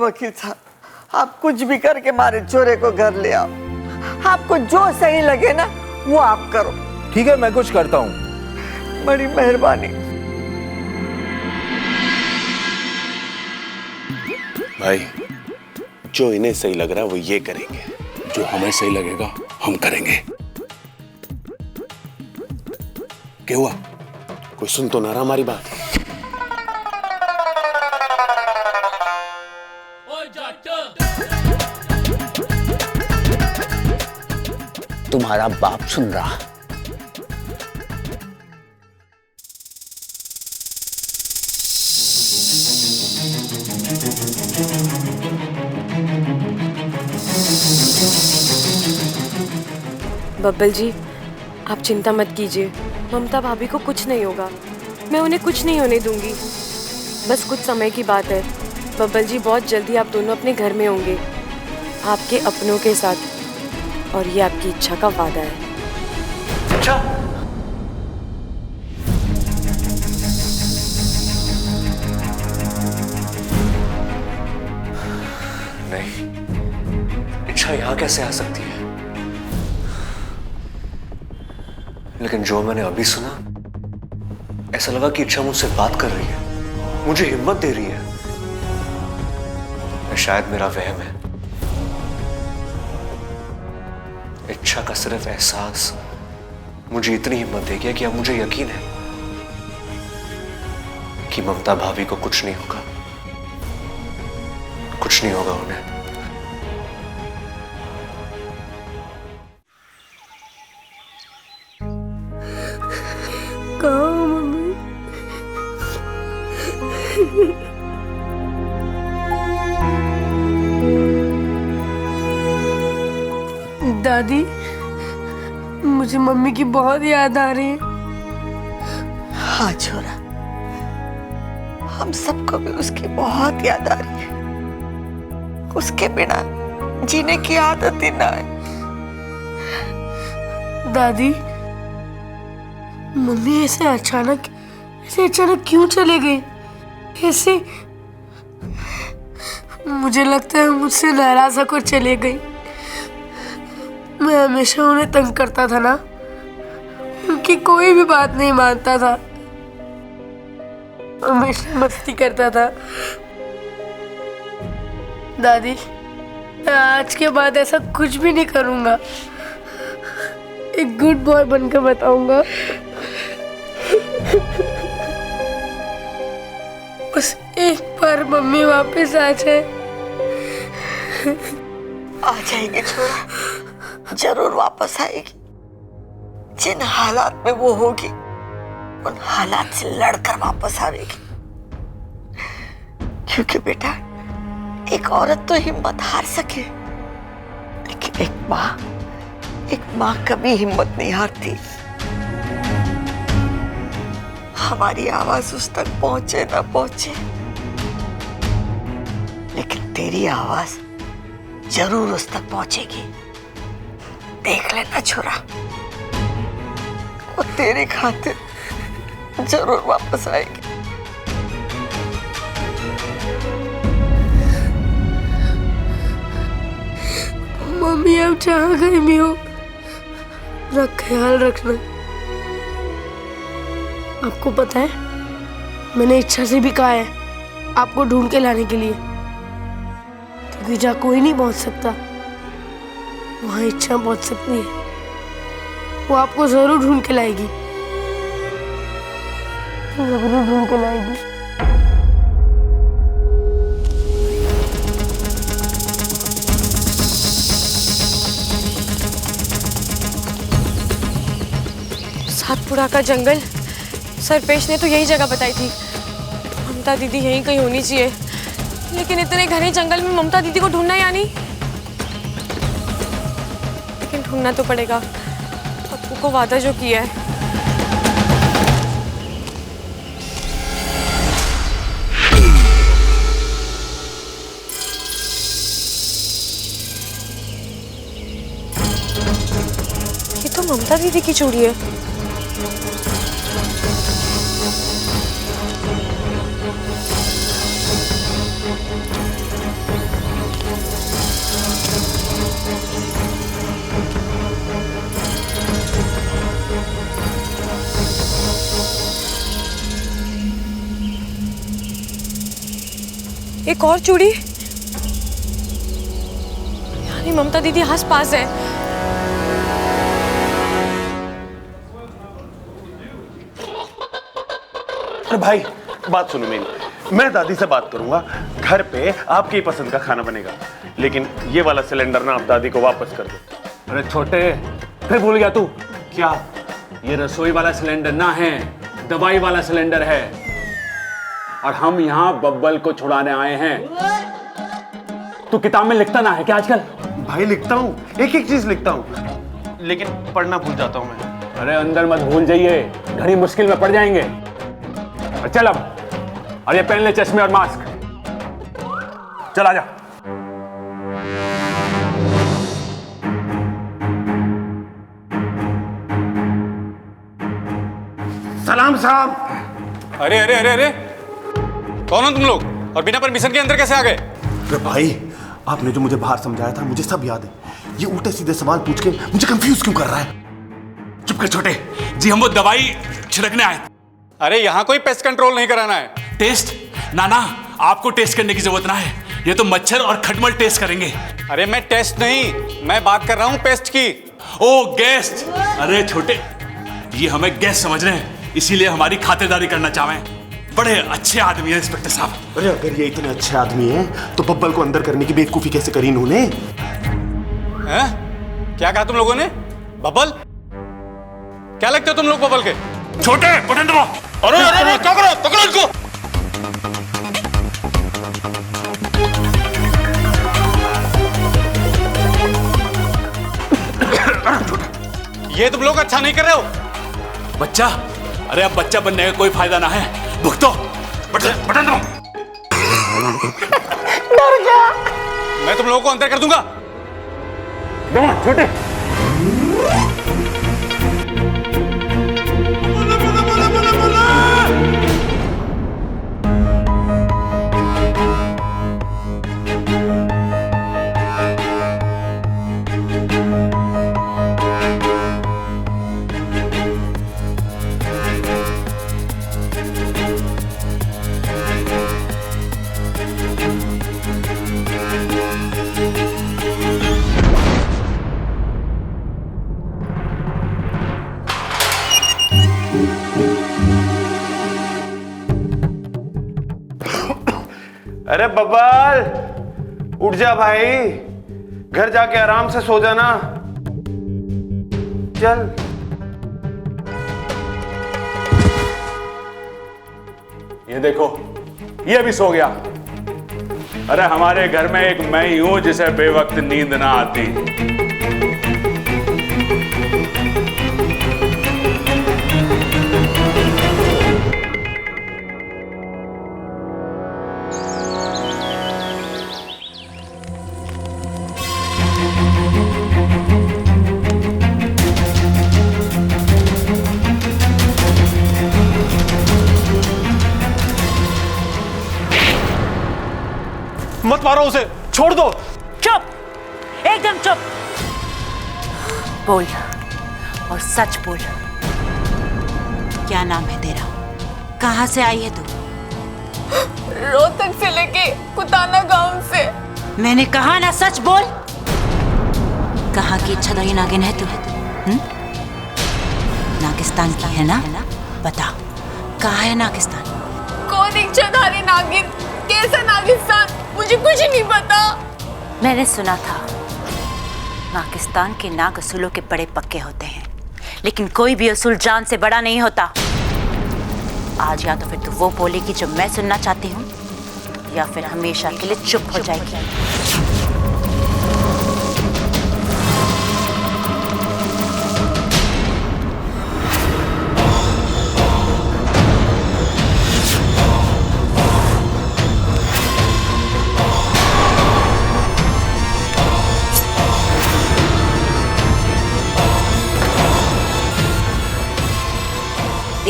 वकील साहब, आप कुछ भी करके मारे चोरे को घर ले आओ। आपको जो सही लगे ना वो आप करो। ठीक है, मैं कुछ करता हूँ। बड़ी मेहरबानी। भाई, जो इन्हें सही लग रहा है वो ये करेंगे, जो हमें सही लगेगा हम करेंगे। क्या हुआ? कोई सुन तो ना रहा हमारी बात? तुम्हारा बाप सुन रहा। बब्बल जी, आप चिंता मत कीजिए, ममता भाभी को कुछ नहीं होगा। मैं उन्हें कुछ नहीं होने दूंगी। बस कुछ समय की बात है। बब्बल जी, बहुत जल्दी आप दोनों अपने घर में होंगे, आपके अपनों के साथ, और ये आपकी इच्छा का वादा है। अच्छा, नहीं, इच्छा यहां कैसे आ सकती है? लेकिन जो मैंने अभी सुना, ऐसा लगा कि इच्छा मुझसे बात कर रही है, मुझे हिम्मत दे रही है। शायद मेरा वहम है। इच्छा का सिर्फ एहसास मुझे इतनी हिम्मत दे गया कि अब मुझे यकीन है कि ममता भाभी को कुछ नहीं होगा, कुछ नहीं होगा उन्हें। कहाँ मम्मी? दादी, मुझे मम्मी की बहुत याद आ रही है। हाँ छोरा, हम सबको भी उसकी बहुत याद आ रही है। उसके बिना जीने की आदत ही ना है। दादी, मम्मी ऐसे अचानक क्यों चले गई? ऐसे मुझे लगता है मुझसे नाराज होकर चले गई। मैं हमेशा उन्हें तंग करता था ना, उनकी कोई भी बात नहीं मानता था, हमेशा मस्ती करता था। दादी, आज के बाद ऐसा कुछ भी नहीं करूंगा। एक गुड बॉय बनकर बताऊंगा। बस एक बार मम्मी वापस आ जाए। आ जाएगी छोरा, जरूर वापस आएगी। जिन हालात में वो होगी उन हालात से लड़कर वापस आएगी। क्योंकि बेटा, एक औरत तो हिम्मत हार सके, लेकिन एक माँ कभी हिम्मत नहीं हारती। हमारी आवाज उस तक पहुंचे ना पहुंचे, लेकिन तेरी आवाज जरूर उस तक पहुंचेगी। देख लेना छोरा, वो तेरी खातिर जरूर वापस आएगी। मम्मी, अब जहाँ गई भी हो, रख ख्याल रखना। आपको पता है, मैंने इच्छा से भी कहा है आपको ढूंढ के लाने के लिए, क्योंकि जहाँ कोई नहीं पहुंच सकता वहां इच्छा पहुंच सकती है। वो आपको जरूर ढूंढ के लाएगी, जरूर ढूंढ के लाएगी। सातपुड़ा का जंगल, सरपेश ने तो यही जगह बताई थी। ममता दीदी यहीं कहीं होनी चाहिए, लेकिन इतने घने जंगल में ममता दीदी को ढूंढना यानी, लेकिन ढूंढना तो पड़ेगा। पप्पू को वादा जो किया है। ये तो ममता दीदी की चूड़ी है। एक और चूड़ी। यानी ममता दीदी आस पास है। अरे भाई बात सुनो मेरी, मैं दादी से बात करूंगा, घर पे आपकी ही पसंद का खाना बनेगा, लेकिन ये वाला सिलेंडर ना आप दादी को वापस कर दो। अरे छोटे, फिर भूल गया तू? क्या? ये रसोई वाला सिलेंडर ना है, दवाई वाला सिलेंडर है। और हम यहाँ बब्बल को छुड़ाने आए हैं। तू किताब में लिखता ना है क्या आजकल? भाई लिखता हूँ, एक एक चीज लिखता हूँ, लेकिन पढ़ना भूल जाता हूँ मैं। अरे अंदर मत भूल जाइए, घड़ी मुश्किल में पड़ जाएंगे। और चल अब, और ये पहन ले चश्मे और मास्क। चल आजा। सलाम साहब। अरे अरे अरे अरे, कौन हो तुम लोग और बिना परमिशन के अंदर कैसे आ गए? अरे भाई, आपने जो मुझे बाहर समझाया था मुझे सब याद है। ये उल्टे सीधे सवाल पूछ के मुझे कंफ्यूज क्यों कर रहा है? चुप कर छोटे जी, हम वो दवाई छिड़कने आए। अरे यहाँ कोई पेस्ट कंट्रोल नहीं कराना है। टेस्ट? ना ना, आपको टेस्ट करने की जरूरत ना है, ये तो मच्छर और खटमल टेस्ट करेंगे। अरे मैं टेस्ट नहीं, मैं बात कर रहा हूँ पेस्ट की। ओ गेस्ट? अरे छोटे, ये हमें गेस्ट समझ रहे हैं, इसीलिए हमारी खातिरदारी करना चाहें। बड़े अच्छे आदमी हैं इंस्पेक्टर साहब। अरे अगर ये इतने अच्छे आदमी हैं तो बब्बल को अंदर करने की बेवकूफी कैसे करी इन्होंने? हैं? क्या कहा तुम लोगों ने? बबल? क्या लगते हो तुम लोग बबल के? छोटे, बटन दबाओ। अरे अरे क्या करो, पकड़ो इनको। ये तुम लोग अच्छा नहीं कर रहे हो। बच्चा? अरे अब बच्चा बनने का कोई फायदा ना है, भुगतो। बटन दबाओ। डर गया। मैं तुम लोगों को अंदर कर दूंगा। छोटे, अरे बब्बल, उठ जा भाई, घर जाके आराम से सो जाना। चल। ये देखो, ये भी सो गया। अरे हमारे घर में एक मैं ही हूं जिसे बेवक्त नींद ना आती। मत मारो उसे, छोड़ दो। चुप, एकदम चुप। बोल और सच बोल, क्या नाम है तेरा? कहाँ से आई है तू? रोहतक से लेके कुताना गांव से। मैंने कहा ना, सच बोल। कहाँ की इच्छाधारी नागिन है तू? नागिस्तान की है ना? बता, कहाँ है नागिस्तान? कौन इच्छाधारी नागिन? कैसा नागिस्तान? मुझे कुछ नहीं पता। मैंने सुना था नागिस्तान के नाग असूलों के बड़े पक्के होते हैं, लेकिन कोई भी असूल जान से बड़ा नहीं होता। आज या तो फिर तू वो बोलेगी जो मैं सुनना चाहती हूँ, या फिर हमेशा के लिए चुप हो जाएगी।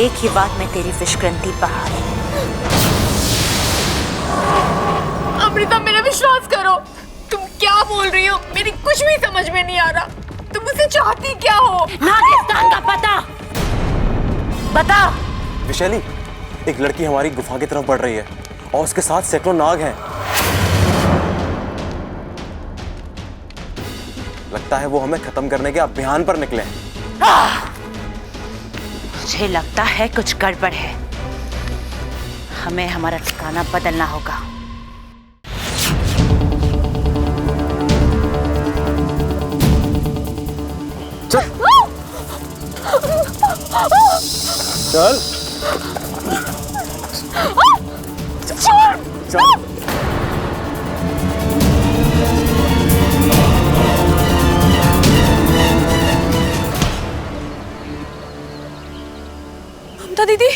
एक ही बात में तेरी विष्कृति बहार। अमृता, मेरा विश्वास करो। तुम क्या बोल रही हो? मेरी कुछ भी समझ में नहीं आ रहा। तुम मुझसे चाहती क्या हो? नागिस्तान का पता बता। विशाली, एक लड़की हमारी गुफा की तरफ बढ़ रही है और उसके साथ सैकड़ों नाग हैं। लगता है वो हमें खत्म करने के अभियान पर निकले हैं। मुझे लगता है कुछ गड़बड़ है। हमें हमारा ठिकाना बदलना होगा। चल चल चल। ममता दीदी,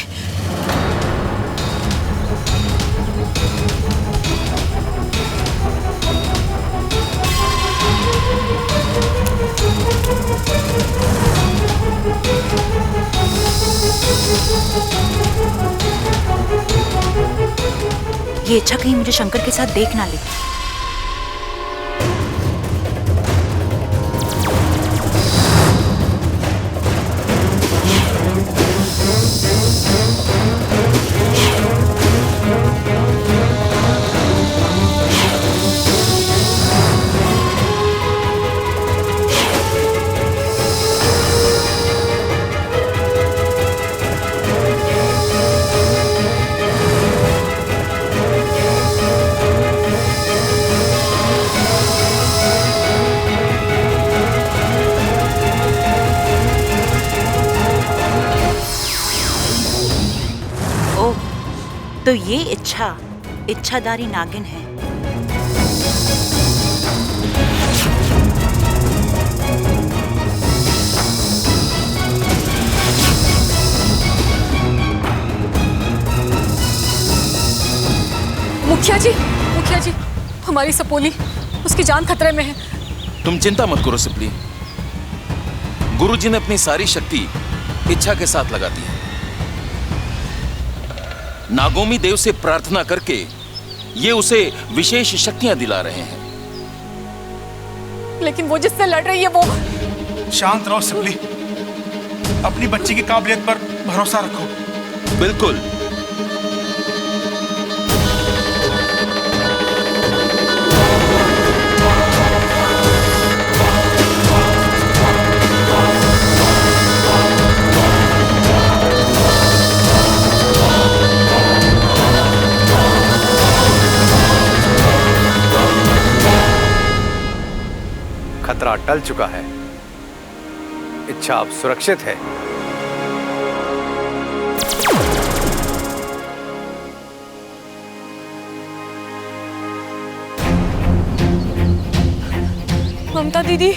ये इच्छा कहीं मुझे शंकर के साथ देख ना ले। तो ये इच्छाधारी नागिन है। मुखिया जी, हमारी सपोली, उसकी जान खतरे में है। तुम चिंता मत करो सिपली। गुरुजी ने अपनी सारी शक्ति इच्छा के साथ लगा दी है। नागोमी देव से प्रार्थना करके ये उसे विशेष शक्तियां दिला रहे हैं। लेकिन वो जिससे लड़ रही है वो। शांत रहो सिपली, अपनी बच्ची की काबिलियत पर भरोसा रखो। बिल्कुल। खतरा टल चुका है। इच्छा अब सुरक्षित है। ममता दीदी,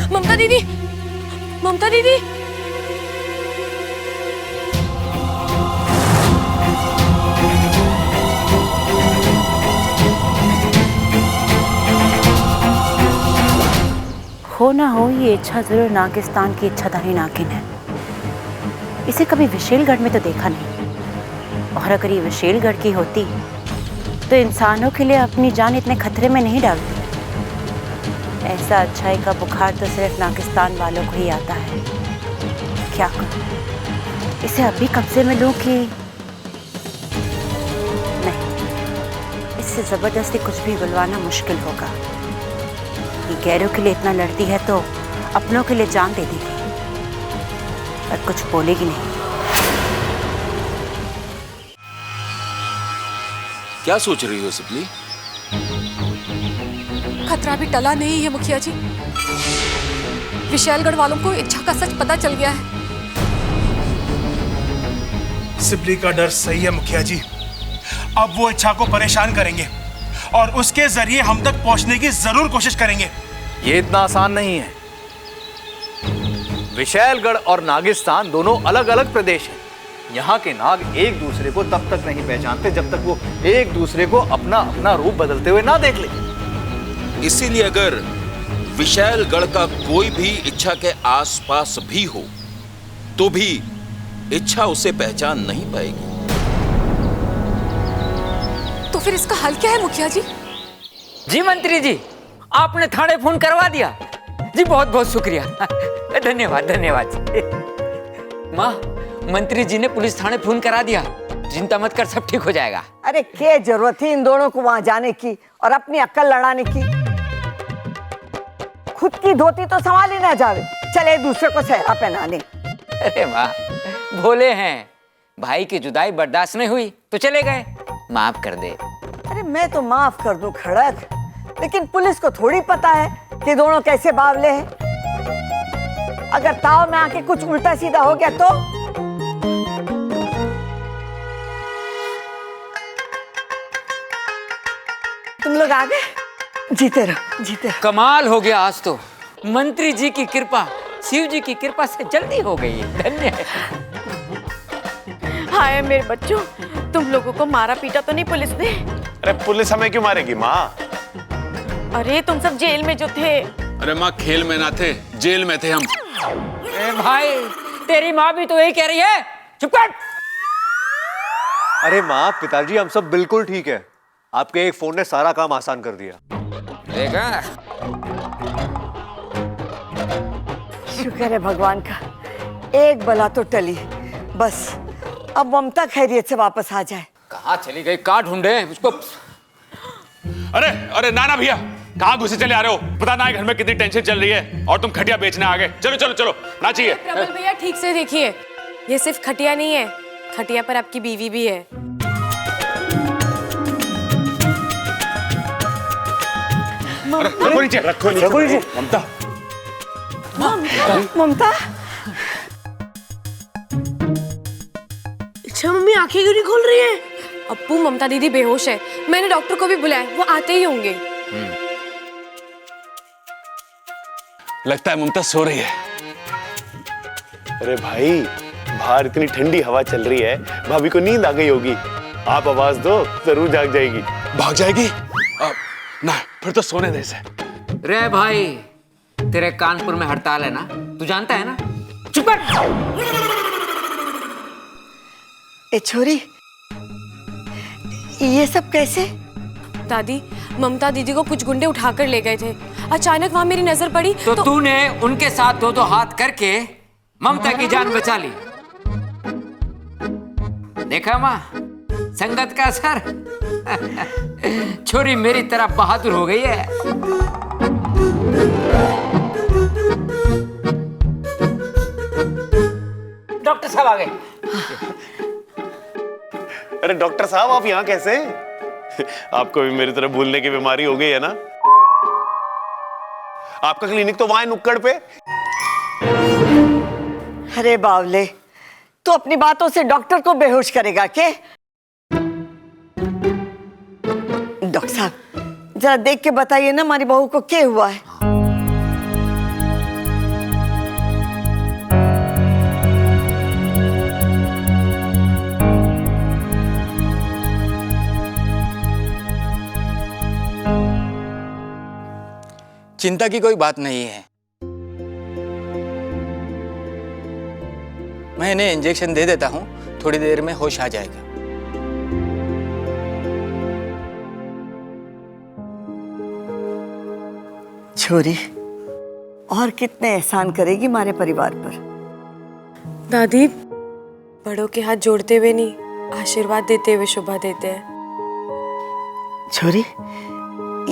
ममता दीदी, ममता दीदी। हो ना हो, ये इच्छा जरूर नागिस्तान की इच्छाधारी नागिन है। इसे कभी विशेलगढ़ में तो देखा नहीं, और अगर ये विशेलगढ़ की होती तो इंसानों के लिए अपनी जान इतने खतरे में नहीं डालती। ऐसा अच्छाई का बुखार तो सिर्फ नागिस्तान वालों को ही आता है। क्या करूं, इसे अभी कब्जे में लूं कि नहीं? इससे जबरदस्ती कुछ भी बुलवाना मुश्किल होगा। ये गैरों के लिए इतना लड़ती है तो अपनों के लिए जान दे देगी, पर कुछ बोलेगी नहीं। क्या सोच रही हो सिपली? खतरा भी टला नहीं है मुखिया जी। विशालगढ़ वालों को इच्छा का सच पता चल गया है। सिपली का डर सही है मुखिया जी। अब वो इच्छा को परेशान करेंगे और उसके जरिए हम तक पहुंचने की जरूर कोशिश करेंगे। ये इतना आसान नहीं है। विशालगढ़ और नागिस्तान दोनों अलग अलग प्रदेश हैं। यहाँ के नाग एक दूसरे को तब तक नहीं पहचानते जब तक वो एक दूसरे को अपना अपना रूप बदलते हुए ना देख ले। इसीलिए अगर विशालगढ़ का कोई भी इच्छा के आसपास भी हो तो भी इच्छा उसे पहचान नहीं पाएगी। तो फिर इसका हल क्या है मुखिया जी? जी मंत्री जी, आपने थाने फोन करवा दिया जी। बहुत बहुत शुक्रिया, धन्यवाद धन्यवाद। माँ, मंत्री जी ने पुलिस थाने फोन करा दिया, चिंता मत कर, सब ठीक हो जाएगा। अरे क्या जरूरत थी इन दोनों को वहां जाने की और अपनी अक्ल लड़ाने की? खुद की धोती तो संभाल ही ना जावे, चले दूसरे को सहरा पहनाने। अरे वाह, भोले हैं। भाई की जुदाई बर्दाश्त नहीं हुई तो चले गए, माफ कर दे। अरे मैं तो माफ कर दूं खड़क, लेकिन पुलिस को थोड़ी पता है कि दोनों कैसे बावले हैं। अगर ताव में आके कुछ उल्टा सीधा हो गया तो? तुम लोग आ गए? जीते रहो, जीते रहो। कमाल हो गया आज तो, मंत्री जी की कृपा, शिव जी की कृपा से जल्दी हो गई है, धन्य है। हाय मेरे बच्चों, तुम लोगों को मारा पीटा तो नहीं पुलिस ने? अरे पुलिस हमें क्यों मारेगी माँ? अरे तुम सब जेल में जो थे। अरे माँ, खेल में ना थे, जेल में थे हम। ए भाई, तेरी माँ भी तो यही कह रही है, चुप कर। अरे माँ, पिताजी हम सब बिल्कुल ठीक है। आपके एक फोन ने सारा काम आसान कर दिया। देखा? शुक्र है भगवान का, एक बला तो टली। बस अब ममता खैरियत से वापस आ जाए। कहाँ चली गई, कहाँ ढूंढे उसको? अरे अरे नाना भैया, कहाँ घुसे चले आ रहे हो? पता ना है घर में कितनी टेंशन चल रही है और तुम खटिया बेचने आ गए। चलो चलो चलो, ना चाहिए। प्रबल भैया ठीक से देखिए, ये सिर्फ खटिया नहीं है, खटिया पर आपकी बीवी भी है। रखो नीचे, रखो नीचे। ममता, ममता। अच्छा मम्मी, आंखें क्यों नहीं खोल रही है? अप्पू, ममता दीदी बेहोश है, मैंने डॉक्टर को भी बुलाया, वो आते ही होंगे। लगता है ममता सो रही है। अरे भाई, बाहर इतनी ठंडी हवा चल रही है, भाभी को नींद आ गई होगी। आप आवाज दो, जरूर जाग जाएगी। भाग जाएगी? ना, फिर तो सोने दे इसे। रे भाई, तेरे कानपुर में हड़ताल है ना, तू जानता है ना? चुप कर। ए छोरी, ये सब कैसे? दादी, ममता दीदी को कुछ गुंडे उठाकर ले गए थे, अचानक वहां मेरी नजर पड़ी तो तूने उनके साथ दो हाथ करके ममता की जान बचा ली। देखा माँ, संगत का असर। छोरी मेरी तरह बहादुर हो गई है। डॉक्टर साहब आ गए। अरे डॉक्टर साहब, आप यहाँ कैसे? आपको भी मेरी तरह भूलने की बीमारी हो गई है ना? आपका क्लिनिक तो वहां है, नुक्कड़ पे। अरे बावले, तू अपनी बातों से डॉक्टर को बेहोश करेगा क्या? डॉक्टर साहब, जरा देख के बताइए ना, हमारी बहू को क्या हुआ है? चिंता की कोई बात नहीं है। मैं इन्हें इंजेक्शन दे देता हूं, थोड़ी देर में होश आ जाएगा। छोरी, और कितने एहसान करेगी हमारे परिवार पर? दादी, बड़ों के हाथ जोड़ते हुए नहीं, आशीर्वाद देते हुए शोभा देते हैं। छोरी,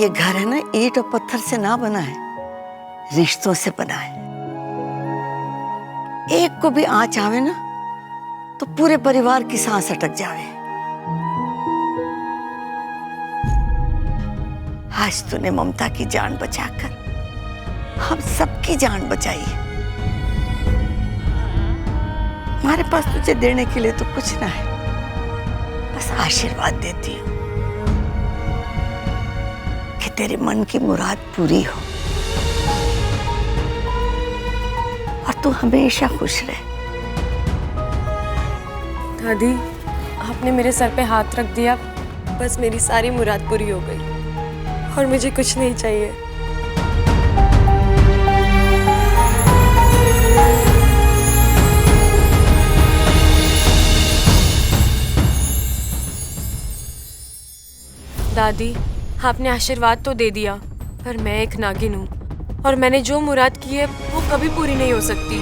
ये घर है ना, ईंट और पत्थर से ना बना है, रिश्तों से बना है। एक को भी आंच आवे ना तो पूरे परिवार की सांस अटक जावे। आज तूने ममता की जान बचाकर हम सबकी जान बचाई है। हमारे पास तुझे देने के लिए तो कुछ ना है, बस आशीर्वाद देती हूँ कि तेरे मन की मुराद पूरी हो और तू हमेशा खुश रहे। दादी, आपने मेरे सर पे हाथ रख दिया, बस मेरी सारी मुराद पूरी हो गई और मुझे कुछ नहीं चाहिए। दादी, आपने आशीर्वाद तो दे दिया, पर मैं एक नागिन हूँ और मैंने जो मुराद की है वो कभी पूरी नहीं हो सकती।